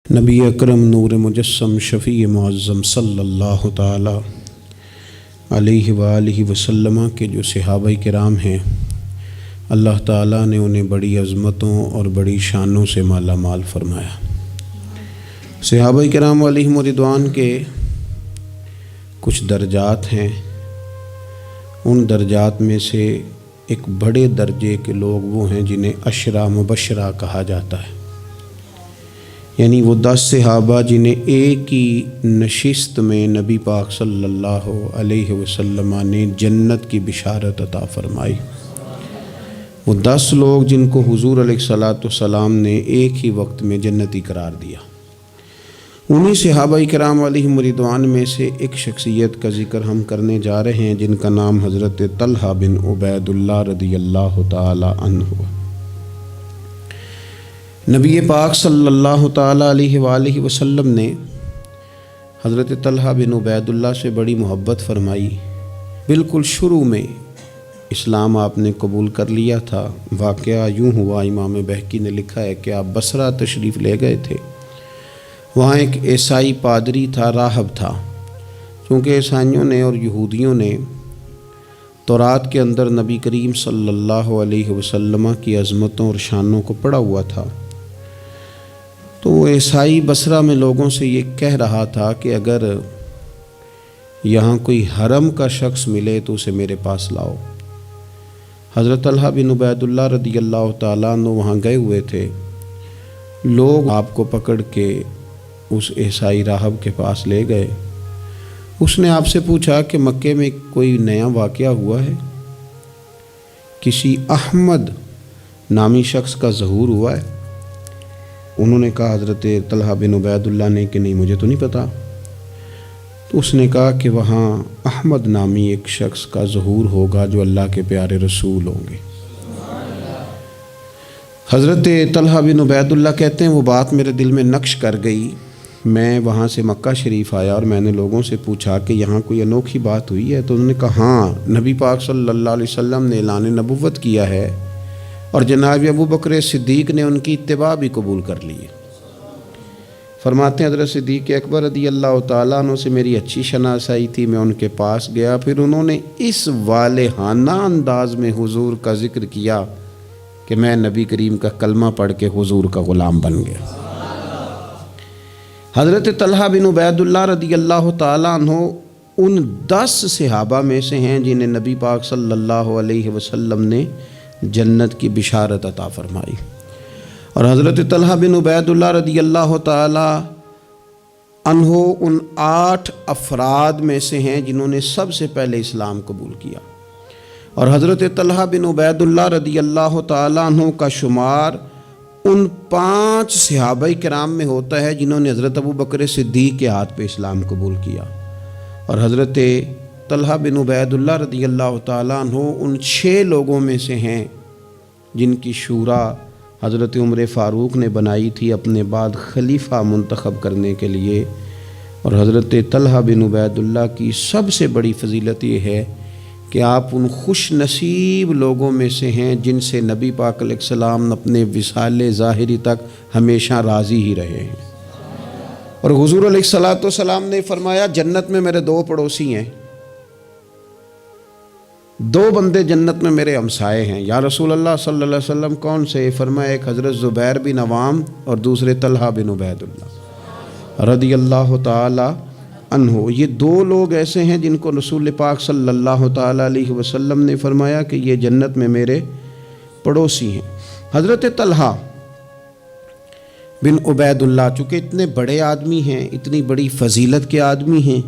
نبی اکرم نور مجسم شفیع معظم صلی اللہ تعالی علیہ وآلہ وسلم کے جو صحابہ کرام ہیں، اللہ تعالیٰ نے انہیں بڑی عظمتوں اور بڑی شانوں سے مالا مال فرمایا۔ صحابہ کرام علیہم رضوان کے کچھ درجات ہیں، ان درجات میں سے ایک بڑے درجے کے لوگ وہ ہیں جنہیں عشرہ مبشرہ کہا جاتا ہے، یعنی وہ 10 صحابہ جنہیں ایک ہی نشست میں نبی پاک صلی اللہ علیہ وسلم نے جنت کی بشارت عطا فرمائی۔ وہ 10 لوگ جن کو حضور علیہ الصلوۃ والسلام نے ایک ہی وقت میں جنتی قرار دیا۔ انہی صحابہ کرام علیہم رضوان میں سے ایک شخصیت کا ذکر ہم کرنے جا رہے ہیں جن کا نام حضرت طلحہ بن عبید اللہ رضی اللہ تعالی عنہ۔ نبی پاک صلی اللہ تعالی علیہ وآلہ وسلم نے حضرت طلحہ بن عبید اللہ سے بڑی محبت فرمائی۔ بالکل شروع میں اسلام آپ نے قبول کر لیا تھا۔ واقعہ یوں ہوا، امام بہقی نے لکھا ہے کہ آپ بصرہ تشریف لے گئے تھے۔ وہاں ایک عیسائی پادری تھا، راہب تھا۔ چونکہ عیسائیوں نے اور یہودیوں نے تورات کے اندر نبی کریم صلی اللہ علیہ وسلم کی عظمتوں اور شانوں کو پڑھا ہوا تھا، تو وہ عیسائی بصرہ میں لوگوں سے یہ کہہ رہا تھا کہ اگر یہاں کوئی حرم کا شخص ملے تو اسے میرے پاس لاؤ۔ حضرت طلحہ بن عبید اللہ رضی اللہ تعالیٰ عنہ وہاں گئے ہوئے تھے۔ لوگ آپ کو پکڑ کے اس عیسائی راہب کے پاس لے گئے۔ اس نے آپ سے پوچھا کہ مکے میں کوئی نیا واقعہ ہوا ہے، کسی احمد نامی شخص کا ظہور ہوا ہے؟ انہوں نے کہا، حضرت طلحہ بن عبید اللہ نے، کہ نہیں مجھے تو نہیں پتا۔ تو اس نے کہا کہ وہاں احمد نامی ایک شخص کا ظہور ہوگا جو اللہ کے پیارے رسول ہوں گے۔ حضرت طلحہ بن عبید اللہ کہتے ہیں وہ بات میرے دل میں نقش کر گئی۔ میں وہاں سے مکہ شریف آیا اور میں نے لوگوں سے پوچھا کہ یہاں کوئی انوکھی بات ہوئی ہے؟ تو انہوں نے کہا ہاں، نبی پاک صلی اللہ علیہ وسلم نے اعلان نبوت کیا ہے اور جناب ابو بکر صدیق نے ان کی اتباع بھی قبول کر لی ہے۔ فرماتے ہیں حضرت صدیق اکبر رضی اللہ تعالیٰ عنہ سے میری اچھی شناسائی تھی، میں ان کے پاس گیا، پھر انہوں نے اس والہانہ انداز میں حضور کا ذکر کیا کہ میں نبی کریم کا کلمہ پڑھ کے حضور کا غلام بن گیا۔ حضرت طلحہ بن عبید اللہ رضی اللہ تعالیٰ عنہ ان 10 صحابہ میں سے ہیں جنہیں نبی پاک صلی اللہ علیہ وسلم نے جنت کی بشارت عطا فرمائی۔ اور حضرت طلحہ بن عبید اللہ رضی اللہ تعالی عنہ ان 8 افراد میں سے ہیں جنہوں نے سب سے پہلے اسلام قبول کیا۔ اور حضرت طلحہ بن عبید اللہ رضی اللہ تعالی عنہ کا شمار ان 5 صحابہ کرام میں ہوتا ہے جنہوں نے حضرت ابو بکر صدیق کے ہاتھ پہ اسلام قبول کیا۔ اور حضرت طلحہ بن عبید اللہ رضی اللہ تعالیٰ عنہ ان 6 لوگوں میں سے ہیں جن کی شورا حضرت عمر فاروق نے بنائی تھی اپنے بعد خلیفہ منتخب کرنے کے لیے۔ اور حضرت طلحہ بن عبید اللہ کی سب سے بڑی فضیلت یہ ہے کہ آپ ان خوش نصیب لوگوں میں سے ہیں جن سے نبی پاک علیہ السلام اپنے وصال ظاہری تک ہمیشہ راضی ہی رہے ہیں۔ اور حضور علیہ الصلوۃ والسلام نے فرمایا جنت میں میرے 2 پڑوسی ہیں، 2 بندے جنت میں میرے ہمسائے ہیں۔ یا رسول اللہ صلی اللہ علیہ وسلم کون سے؟ فرمایا ایک حضرت زبیر بن عوام اور دوسرے طلحہ بن عبید اللہ رضی اللہ تعالی عنہ۔ یہ 2 لوگ ایسے ہیں جن کو رسول پاک صلی اللہ تعالی علیہ وسلم نے فرمایا کہ یہ جنت میں میرے پڑوسی ہیں۔ حضرت طلحہ بن عبید اللہ چونکہ اتنے بڑے آدمی ہیں، اتنی بڑی فضیلت کے آدمی ہیں،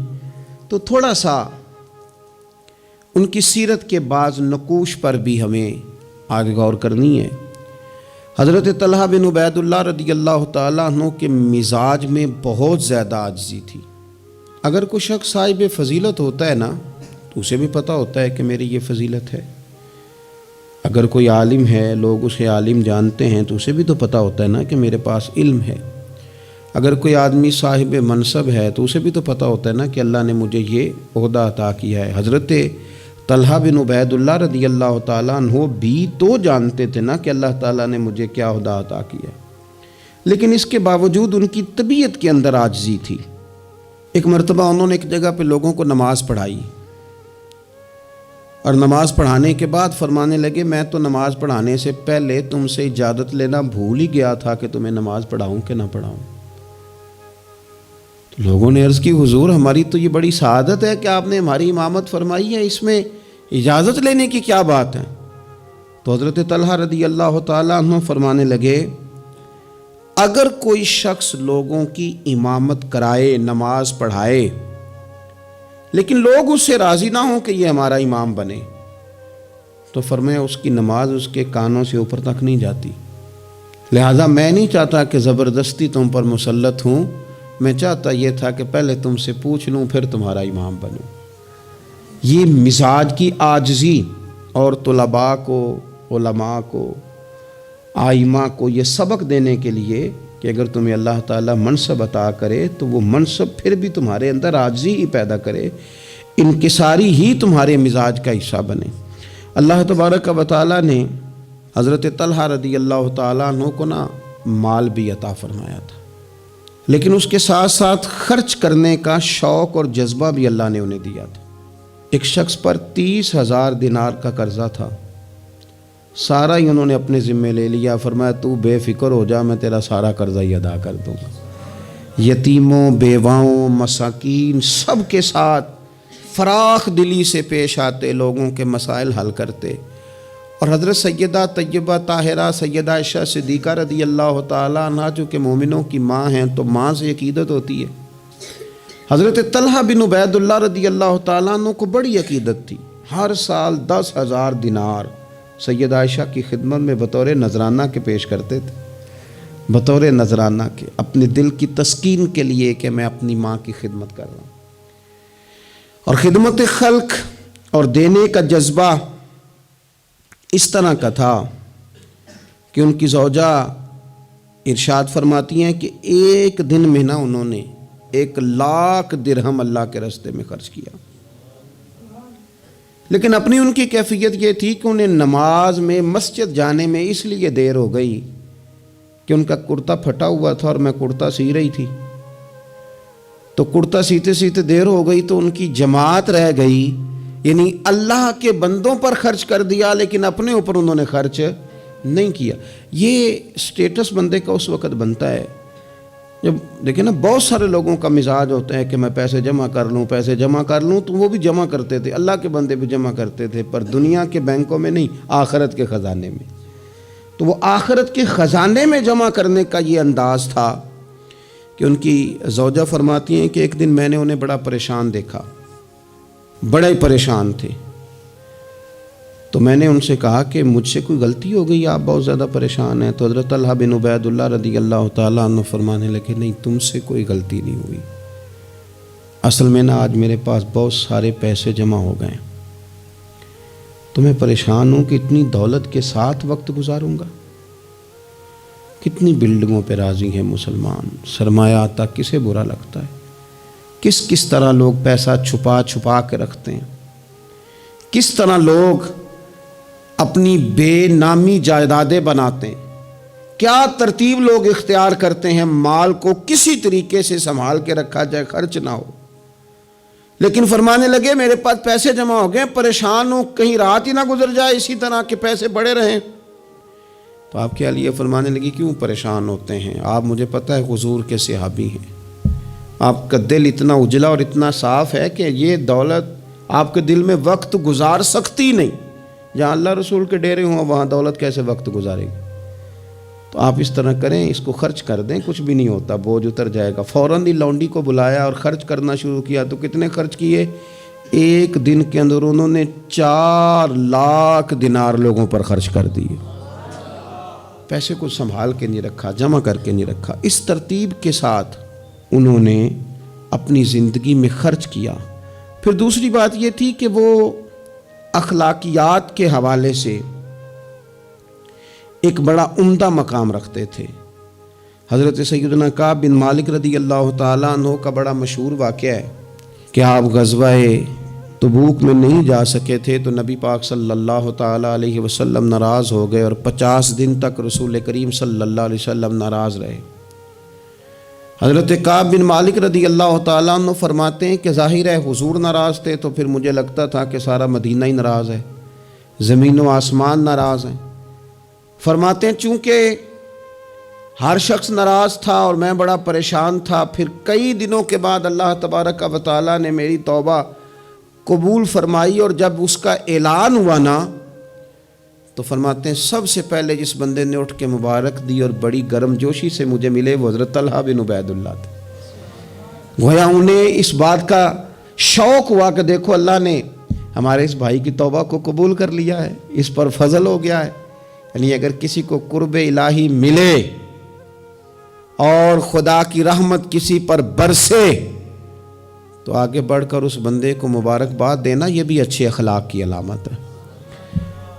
تو تھوڑا سا ان کی سیرت کے بعض نقوش پر بھی ہمیں آگے غور کرنی ہے۔ حضرت طلحہ بن عبید اللہ رضی اللہ تعالیٰ عنہ کے مزاج میں بہت زیادہ عاجزی تھی۔ اگر کوئی شخص صاحب فضیلت ہوتا ہے نا تو اسے بھی پتہ ہوتا ہے کہ میری یہ فضیلت ہے۔ اگر کوئی عالم ہے، لوگ اسے عالم جانتے ہیں، تو اسے بھی تو پتہ ہوتا ہے نا کہ میرے پاس علم ہے۔ اگر کوئی آدمی صاحب منصب ہے تو اسے بھی تو پتہ ہوتا ہے نا کہ اللہ نے مجھے یہ عہدہ عطا کیا ہے۔ حضرت طلحہ بن عبید اللہ رضی اللہ تعالیٰ عنہ بھی تو جانتے تھے نا کہ اللہ تعالیٰ نے مجھے کیا عہدہ عطا کیا ہے، لیکن اس کے باوجود ان کی طبیعت کے اندر عاجزی تھی۔ ایک مرتبہ انہوں نے ایک جگہ پہ لوگوں کو نماز پڑھائی، اور نماز پڑھانے کے بعد فرمانے لگے میں تو نماز پڑھانے سے پہلے تم سے اجازت لینا بھول ہی گیا تھا کہ تمہیں نماز پڑھاؤں کہ نہ پڑھاؤں۔ تو لوگوں نے عرض کی حضور ہماری تو یہ بڑی سعادت ہے کہ آپ نے ہماری امامت فرمائی ہے، اس میں اجازت لینے کی کیا بات ہے؟ تو حضرت طلحہ رضی اللہ تعالیٰ عنہ فرمانے لگے اگر کوئی شخص لوگوں کی امامت کرائے، نماز پڑھائے، لیکن لوگ اس سے راضی نہ ہوں کہ یہ ہمارا امام بنے، تو فرمایا اس کی نماز اس کے کانوں سے اوپر تک نہیں جاتی۔ لہٰذا میں نہیں چاہتا کہ زبردستی تم پر مسلط ہوں، میں چاہتا یہ تھا کہ پہلے تم سے پوچھ لوں پھر تمہارا امام بنوں۔ یہ مزاج کی عاجزی، اور طلباء کو، علماء کو، آئمہ کو یہ سبق دینے کے لیے کہ اگر تمہیں اللہ تعالیٰ منصب عطا کرے تو وہ منصب پھر بھی تمہارے اندر عاجزی ہی پیدا کرے، انکساری ہی تمہارے مزاج کا حصہ بنے۔ اللہ تبارک و تعالیٰ نے حضرت طلحہ رضی اللہ تعالیٰ عنہ کو مال بھی عطا فرمایا تھا، لیکن اس کے ساتھ ساتھ خرچ کرنے کا شوق اور جذبہ بھی اللہ نے انہیں دیا تھا۔ ایک شخص پر 30,000 دینار کا قرضہ تھا، سارا ہی انہوں نے اپنے ذمے لے لیا، فرمایا تو بے فکر ہو جا، میں تیرا سارا قرضہ ہی ادا کر دوں گا۔ یتیموں، بیواؤں، مساکین سب کے ساتھ فراخ دلی سے پیش آتے، لوگوں کے مسائل حل کرتے۔ اور حضرت سیدہ طیبہ طاہرہ سیدہ عائشہ صدیقہ رضی اللہ تعالیٰ عنہ چونکہ مومنوں کی ماں ہیں تو ماں سے عقیدت ہوتی ہے۔ حضرت طلحہ بن عبید اللہ رضی اللہ تعالیٰ عنہ کو بڑی عقیدت تھی، ہر سال 10,000 دینار سیدہ عائشہ کی خدمت میں بطور نذرانہ کے پیش کرتے تھے، بطور نذرانہ کے، اپنے دل کی تسکین کے لیے کہ میں اپنی ماں کی خدمت کر رہا ہوں۔ اور خدمت خلق اور دینے کا جذبہ اس طرح کا تھا کہ ان کی زوجہ ارشاد فرماتی ہیں کہ ایک دن میں انہوں نے 1,00,000 درہم اللہ کے راستے میں خرچ کیا۔ لیکن اپنی ان کی کیفیت یہ تھی کہ انہیں نماز میں مسجد جانے میں اس لیے دیر ہو گئی کہ ان کا کرتا پھٹا ہوا تھا اور میں کرتا سی رہی تھی، تو کرتا سیتے سیتے دیر ہو گئی تو ان کی جماعت رہ گئی، یعنی اللہ کے بندوں پر خرچ کر دیا لیکن اپنے اوپر انہوں نے خرچ نہیں کیا۔ یہ سٹیٹس بندے کا اس وقت بنتا ہے جب دیکھیں نا، بہت سارے لوگوں کا مزاج ہوتا ہے کہ میں پیسے جمع کر لوں، پیسے جمع کر لوں، تو وہ بھی جمع کرتے تھے، اللہ کے بندے بھی جمع کرتے تھے، پر دنیا کے بینکوں میں نہیں، آخرت کے خزانے میں۔ تو وہ آخرت کے خزانے میں جمع کرنے کا یہ انداز تھا کہ ان کی زوجہ فرماتی ہیں کہ ایک دن میں نے انہیں بڑا پریشان دیکھا، بڑے پریشان تھے، تو میں نے ان سے کہا کہ مجھ سے کوئی غلطی ہو گئی، آپ بہت زیادہ پریشان ہیں؟ تو حضرت طلحہ بن عبید اللہ رضی اللہ تعالیٰ عنہ فرمانے لگے نہیں، تم سے کوئی غلطی نہیں ہوئی، اصل میں آج میرے پاس بہت سارے پیسے جمع ہو گئے، تو میں پریشان ہوں کہ اتنی دولت کے ساتھ وقت گزاروں گا۔ کتنی بلڈنگوں پہ راضی ہیں مسلمان، سرمایہ آتا کسے برا لگتا ہے، کس طرح لوگ پیسہ چھپا چھپا کے رکھتے ہیں، کس طرح لوگ اپنی بے نامی جائیدادیں بناتے ہیں، کیا ترتیب لوگ اختیار کرتے ہیں مال کو کسی طریقے سے سنبھال کے رکھا جائے، خرچ نہ ہو۔ لیکن فرمانے لگے میرے پاس پیسے جمع ہو گئے، پریشان ہوں کہیں رات ہی نہ گزر جائے اسی طرح کے پیسے بڑے رہیں۔ تو آپ کے لیے فرمانے لگی کیوں پریشان ہوتے ہیں، آپ مجھے پتہ ہے حضور کے صحابی ہیں، آپ کا دل اتنا اجلا اور اتنا صاف ہے کہ یہ دولت آپ کے دل میں وقت گزار سکتی نہیں، جہاں اللہ رسول کے ڈیرے ہوں وہاں دولت کیسے وقت گزارے گی۔ تو آپ اس طرح کریں، اس کو خرچ کر دیں، کچھ بھی نہیں ہوتا، بوجھ اتر جائے گا۔ فوراً ہی لونڈی کو بلایا اور خرچ کرنا شروع کیا۔ تو کتنے خرچ کیے؟ ایک دن کے اندر انہوں نے 4,00,000 دینار لوگوں پر خرچ کر دیے۔ پیسے کو سنبھال کے نہیں رکھا، جمع کر کے نہیں رکھا، اس ترتیب کے ساتھ انہوں نے اپنی زندگی میں خرچ کیا۔ پھر دوسری بات یہ تھی کہ وہ اخلاقیات کے حوالے سے ایک بڑا عمدہ مقام رکھتے تھے۔ حضرت سیدنا کعب بن مالک رضی اللہ تعالیٰ عنہ کا بڑا مشہور واقعہ ہے کہ آپ غزوہ تبوک میں نہیں جا سکے تھے تو نبی پاک صلی اللہ تعالیٰ علیہ وسلم ناراض ہو گئے اور 50 دن تک رسول کریم صلی اللہ علیہ وسلم ناراض رہے۔ حضرت کعب بن مالک رضی اللہ تعالیٰ عنہ فرماتے ہیں کہ ظاہر ہے حضور ناراض تھے تو پھر مجھے لگتا تھا کہ سارا مدینہ ہی ناراض ہے، زمین و آسمان ناراض ہیں۔ فرماتے ہیں چونکہ ہر شخص ناراض تھا اور میں بڑا پریشان تھا، پھر کئی دنوں کے بعد اللہ تبارک و تعالیٰ نے میری توبہ قبول فرمائی، اور جب اس کا اعلان ہوا نا تو فرماتے ہیں سب سے پہلے جس بندے نے اٹھ کے مبارک دی اور بڑی گرم جوشی سے مجھے ملے وہ حضرت طلحہ بن عبید اللہ تھے۔ گویا انہیں اس بات کا شوق ہوا کہ دیکھو اللہ نے ہمارے اس بھائی کی توبہ کو قبول کر لیا ہے، اس پر فضل ہو گیا ہے۔ یعنی اگر کسی کو قرب الہی ملے اور خدا کی رحمت کسی پر برسے تو آگے بڑھ کر اس بندے کو مبارکباد دینا یہ بھی اچھے اخلاق کی علامت ہے۔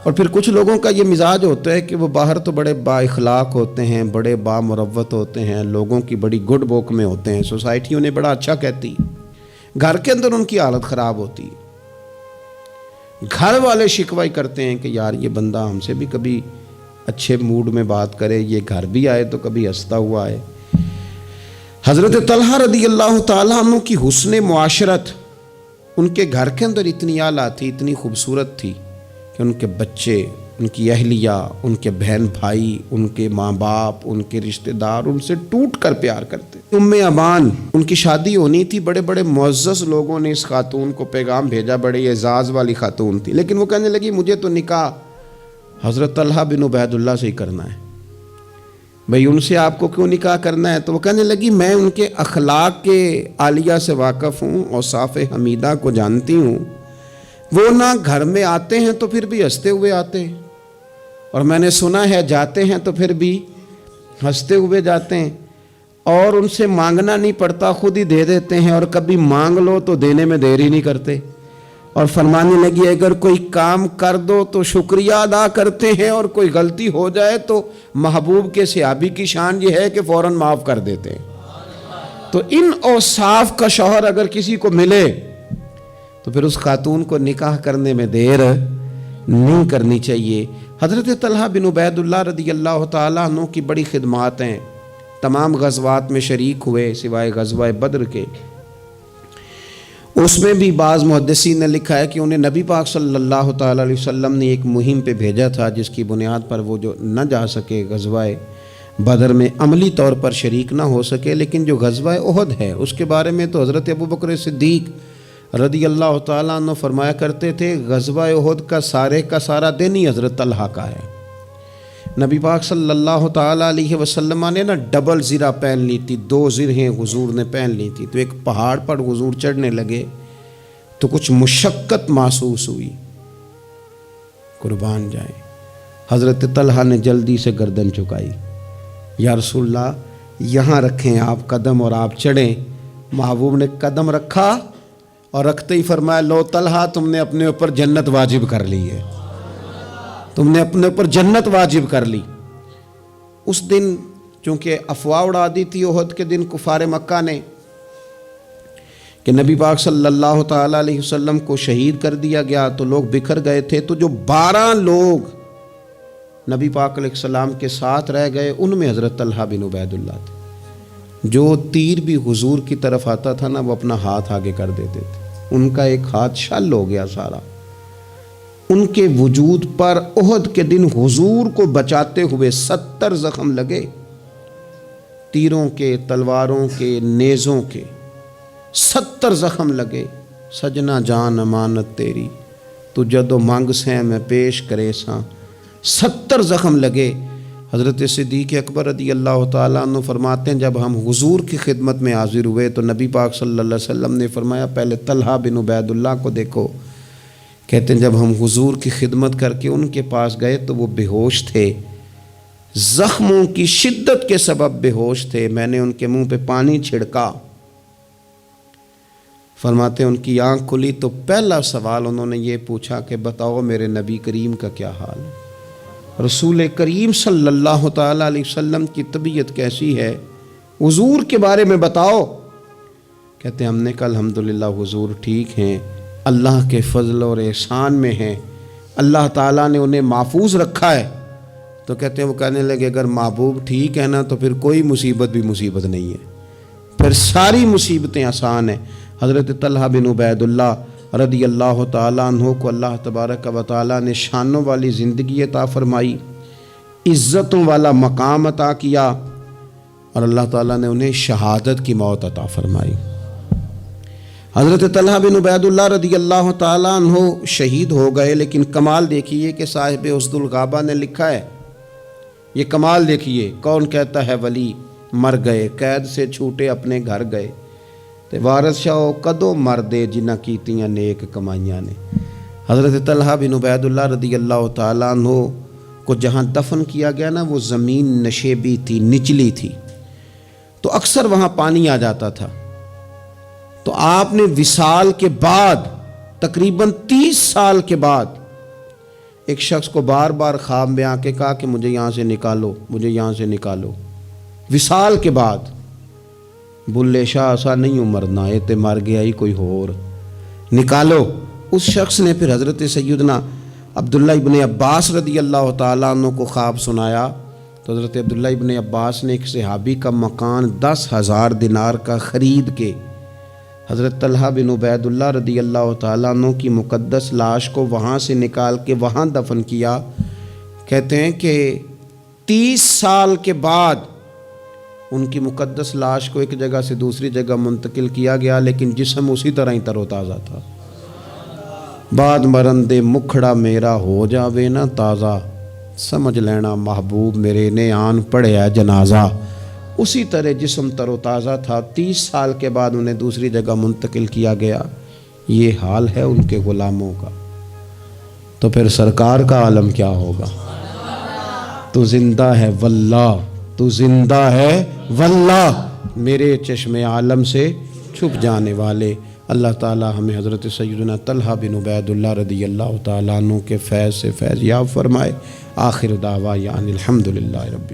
اور پھر کچھ لوگوں کا یہ مزاج ہوتا ہے کہ وہ باہر تو بڑے با اخلاق ہوتے ہیں، بڑے با مروت ہوتے ہیں، لوگوں کی بڑی گڈ بک میں ہوتے ہیں، سوسائٹی انہیں بڑا اچھا کہتی، گھر کے اندر ان کی حالت خراب ہوتی ہے۔ گھر والے شکوہ کرتے ہیں کہ یار یہ بندہ ہم سے بھی کبھی اچھے موڈ میں بات کرے، یہ گھر بھی آئے تو کبھی ہنستا ہوا آئے۔ حضرت طلحہ رضی اللہ تعالیٰ عنہ کی حسن معاشرت ان کے گھر کے اندر اتنی اعلیٰ تھی، اتنی خوبصورت تھی کہ ان کے بچے، ان کی اہلیہ، ان کے بہن بھائی، ان کے ماں باپ، ان کے رشتہ دار ان سے ٹوٹ کر پیار کرتے۔ ام امان ان کی شادی ہونی تھی، بڑے بڑے معزز لوگوں نے اس خاتون کو پیغام بھیجا، بڑے اعزاز والی خاتون تھی، لیکن وہ کہنے لگی مجھے تو نکاح حضرت طلحہ بن عبید اللہ سے ہی کرنا ہے۔ بھئی ان سے آپ کو کیوں نکاح کرنا ہے؟ تو وہ کہنے لگی میں ان کے اخلاق کے عالیہ سے واقف ہوں، اوصاف حمیدہ کو جانتی ہوں، وہ نہ گھر میں آتے ہیں تو پھر بھی ہنستے ہوئے آتے ہیں، اور میں نے سنا ہے جاتے ہیں تو پھر بھی ہنستے ہوئے جاتے ہیں، اور ان سے مانگنا نہیں پڑتا، خود ہی دے دیتے ہیں، اور کبھی مانگ لو تو دینے میں دیر ہی نہیں کرتے۔ اور فرمانے لگی اگر کوئی کام کر دو تو شکریہ ادا کرتے ہیں، اور کوئی غلطی ہو جائے تو محبوب کے صحابی کی شان یہ ہے کہ فوراً معاف کر دیتے ہیں۔ تو ان اوصاف کا شوہر اگر کسی کو ملے تو پھر اس خاتون کو نکاح کرنے میں دیر نہیں کرنی چاہیے۔ حضرت طلحہ بن عبید اللہ رضی اللہ تعالیٰ عنہ کی بڑی خدمات ہیں، تمام غزوات میں شریک ہوئے سوائے غزوہ بدر کے۔ اس میں بھی بعض محدثین نے لکھا ہے کہ انہیں نبی پاک صلی اللہ تعالیٰ علیہ وسلم نے ایک مہم پہ بھیجا تھا جس کی بنیاد پر وہ جو نہ جا سکے غزوہ بدر میں، عملی طور پر شریک نہ ہو سکے، لیکن جو غزوہ احد ہے اس کے بارے میں تو حضرت ابوبکر صدیق رضی اللہ تعالیٰ عنہ فرمایا کرتے تھے غزوہ احد کا سارا دن ہی حضرت طلحہ کا ہے۔ نبی پاک صلی اللہ تعالیٰ علیہ وسلم نے نا ڈبل زرہ پہن لی تھی، 2 زرہیں حضور نے پہن لی تھی، تو ایک پہاڑ پر حضور چڑھنے لگے تو کچھ مشقت محسوس ہوئی، قربان جائیں، حضرت طلحہ نے جلدی سے گردن چکائی، یا رسول اللہ یہاں رکھیں آپ قدم اور آپ چڑھیں۔ محبوب نے قدم رکھا اور رکھتے ہی فرمایا لو طلحہ تم نے اپنے اوپر جنت واجب کر لی ہے، تم نے اپنے اوپر جنت واجب کر لی۔ اس دن چونکہ افواہ اڑا دی تھی احد کے دن کفار مکہ نے کہ نبی پاک صلی اللہ تعالیٰ علیہ وسلم کو شہید کر دیا گیا، تو لوگ بکھر گئے تھے، تو جو 12 لوگ نبی پاک علیہ السلام کے ساتھ رہ گئے ان میں حضرت طلحہ بن عبید اللہ تھے۔ جو تیر بھی حضور کی طرف آتا تھا نا وہ اپنا ہاتھ آگے کر دیتے تھے، ان کا ایک ہاتھ شل ہو گیا سارا۔ ان کے وجود پر احد کے دن حضور کو بچاتے ہوئے 70 زخم لگے، تیروں کے، تلواروں کے، نیزوں کے 70 زخم لگے۔ سجنا جان امانت تیری تو جدو مانگ سیں میں پیش کرے ساں، 70 زخم لگے۔ حضرت صدیق اکبر رضی اللہ تعالیٰ عنہ فرماتے ہیں جب ہم حضور کی خدمت میں حاضر ہوئے تو نبی پاک صلی اللہ علیہ وسلم نے فرمایا پہلے طلحہ بن عبید اللہ کو دیکھو۔ کہتے ہیں جب ہم حضور کی خدمت کر کے ان کے پاس گئے تو وہ بے ہوش تھے، زخموں کی شدت کے سبب بے ہوش تھے، میں نے ان کے منہ پہ پانی چھڑکا۔ فرماتے ہیں ان کی آنکھ کھلی تو پہلا سوال انہوں نے یہ پوچھا کہ بتاؤ میرے نبی کریم کا کیا حال ہے، رسول کریم صلی اللہ تعالیٰ علیہ وسلم کی طبیعت کیسی ہے، حضور کے بارے میں بتاؤ۔ کہتے ہیں ہم نے کہا الحمدللہ حضور ٹھیک ہیں، اللہ کے فضل اور احسان میں ہیں، اللہ تعالیٰ نے انہیں محفوظ رکھا ہے۔ تو کہتے ہیں وہ کہنے لگے اگر محبوب ٹھیک ہے نا تو پھر کوئی مصیبت بھی مصیبت نہیں ہے، پھر ساری مصیبتیں آسان ہیں۔ حضرت طلحہ بن عبیداللہ رضی اللہ تعالیٰ عنہ کو اللہ تبارک و تعالیٰ نے شانوں والی زندگی عطا فرمائی، عزتوں والا مقام عطا کیا، اور اللہ تعالیٰ نے انہیں شہادت کی موت عطا فرمائی۔ حضرت طلحہ بن عبیداللہ رضی اللہ تعالیٰ عنہ شہید ہو گئے، لیکن کمال دیکھیے کہ صاحب اسد الغابہ نے لکھا ہے، یہ کمال دیکھیے، کون کہتا ہے ولی مر گئے، قید سے چھوٹے اپنے گھر گئے، تے وارث شاہ کدو مردے جنہ کیتیاں نیک کمائیاں نے۔ حضرت طلحہ بن عبیداللہ رضی اللہ تعالیٰ عنہ کو جہاں دفن کیا گیا نا، وہ زمین نشیبی تھی، نچلی تھی، تو اکثر وہاں پانی آ جاتا تھا۔ تو آپ نے وصال کے بعد تقریباً 30 سال کے بعد ایک شخص کو بار بار خواب میں آ کے کہا کہ مجھے یہاں سے نکالو، مجھے یہاں سے نکالو۔ وصال کے بعد بلے شاہ ایسا نہیں مرنا، اے تے مر گیا ہی کوئی اور، نکالو۔ اس شخص نے پھر حضرت سیدنا عبداللہ ابن عباس رضی اللہ تعالیٰ عنہ کو خواب سنایا، تو حضرت عبداللہ ابن عباس نے ایک صحابی کا مکان 10,000 دینار کا خرید کے حضرت طلحہ بن عبیداللہ رضی اللہ تعالیٰ عنہ کی مقدس لاش کو وہاں سے نکال کے وہاں دفن کیا۔ کہتے ہیں کہ 30 سال کے بعد ان کی مقدس لاش کو ایک جگہ سے دوسری جگہ منتقل کیا گیا، لیکن جسم اسی طرح ہی تر و تازہ تھا۔ بعد مرن دے مکھڑا میرا ہو جاوے نا تازہ، سمجھ لینا محبوب میرے نے آن پڑھیا جنازہ۔ اسی طرح جسم تر و تازہ تھا، 30 سال کے بعد انہیں دوسری جگہ منتقل کیا گیا۔ یہ حال ہے ان کے غلاموں کا، تو پھر سرکار کا عالم کیا ہوگا؟ تو زندہ ہے واللہ، تو زندہ ہے واللہ، میرے چشم عالم سے چھپ جانے والے۔ اللہ تعالی ہمیں حضرت سیدنا طلحہ بن عبیداللہ رضی اللہ تعالیٰ عنہ کے فیض سے فیض یاب فرمائے۔ آخر دعوانا الحمدللہ رب